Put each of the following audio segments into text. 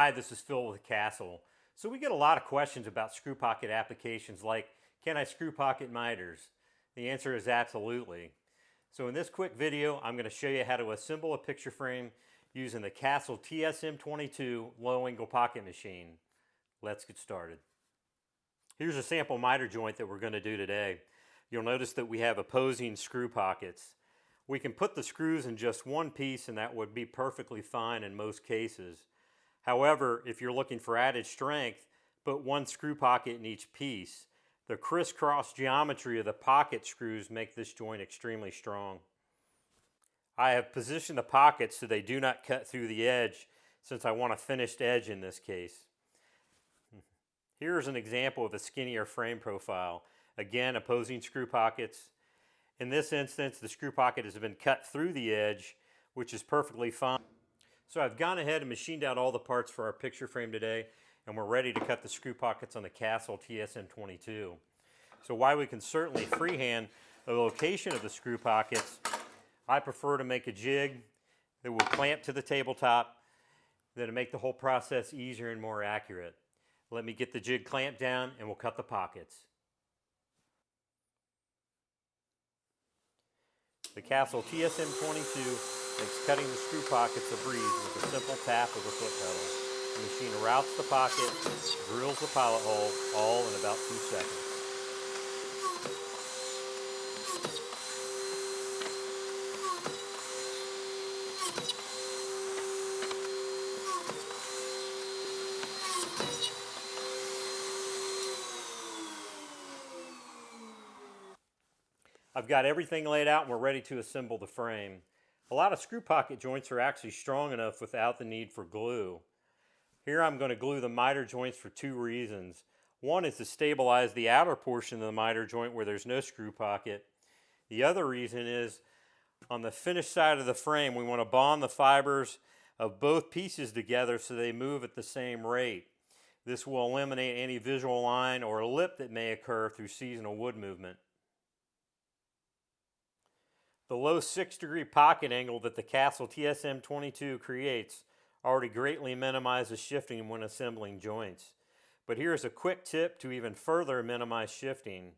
Hi, this is Phil with Castle. So we get a lot of questions about screw pocket applications like, can I screw pocket miters? The answer is absolutely. So in this quick video, I'm going to show you how to assemble a picture frame using the Castle TSM-22 low angle pocket machine. Let's get started. Here's a sample miter joint that we're going to do today. You'll notice that we have opposing screw pockets. We can put the screws in just one piece and that would be perfectly fine in most cases. However, if you're looking for added strength, put one screw pocket in each piece. The crisscross geometry of the pocket screws make this joint extremely strong. I have positioned the pockets so they do not cut through the edge since I want a finished edge in this case. Here's an example of a skinnier frame profile. Again, opposing screw pockets. In this instance, the screw pocket has been cut through the edge, which is perfectly fine. So I've gone ahead and machined out all the parts for our picture frame today, and we're ready to cut the screw pockets on the Castle TSM-22. So while we can certainly freehand the location of the screw pockets, I prefer to make a jig that will clamp to the tabletop that'll make the whole process easier and more accurate. Let me get the jig clamped down and we'll cut the pockets. The Castle TSM-22 makes cutting the screw pockets a breeze with a simple tap of the foot pedal. The machine routes the pocket, drills the pilot hole, all in about 2 seconds. I've got everything laid out and we're ready to assemble the frame. A lot of screw pocket joints are actually strong enough without the need for glue. Here I'm going to glue the miter joints for 2 reasons. One is to stabilize the outer portion of the miter joint where there's no screw pocket. The other reason is on the finished side of the frame we want to bond the fibers of both pieces together so they move at the same rate. This will eliminate any visual line or lip that may occur through seasonal wood movement. The low 6-degree pocket angle that the Castle TSM-22 creates already greatly minimizes shifting when assembling joints. But here's a quick tip to even further minimize shifting.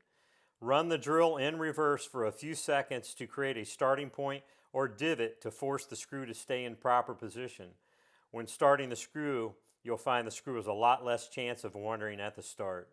Run the drill in reverse for a few seconds to create a starting point or divot to force the screw to stay in proper position. When starting the screw, you'll find the screw has a lot less chance of wandering at the start.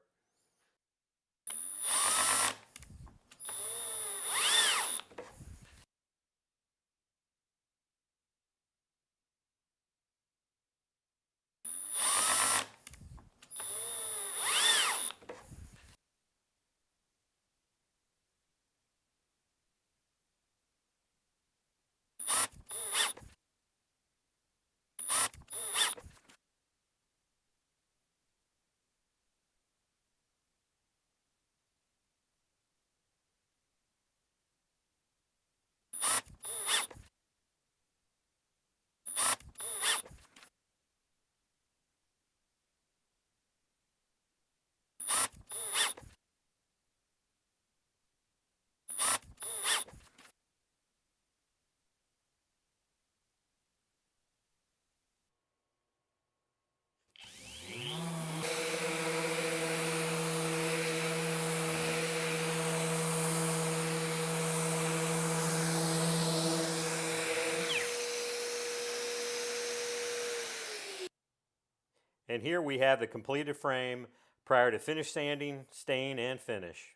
And here we have the completed frame prior to finish sanding, stain, and finish.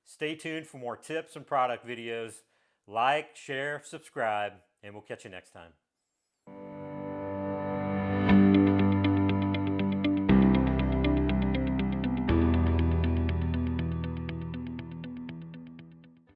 Stay tuned for more tips and product videos. Like, share, subscribe, and we'll catch you next time.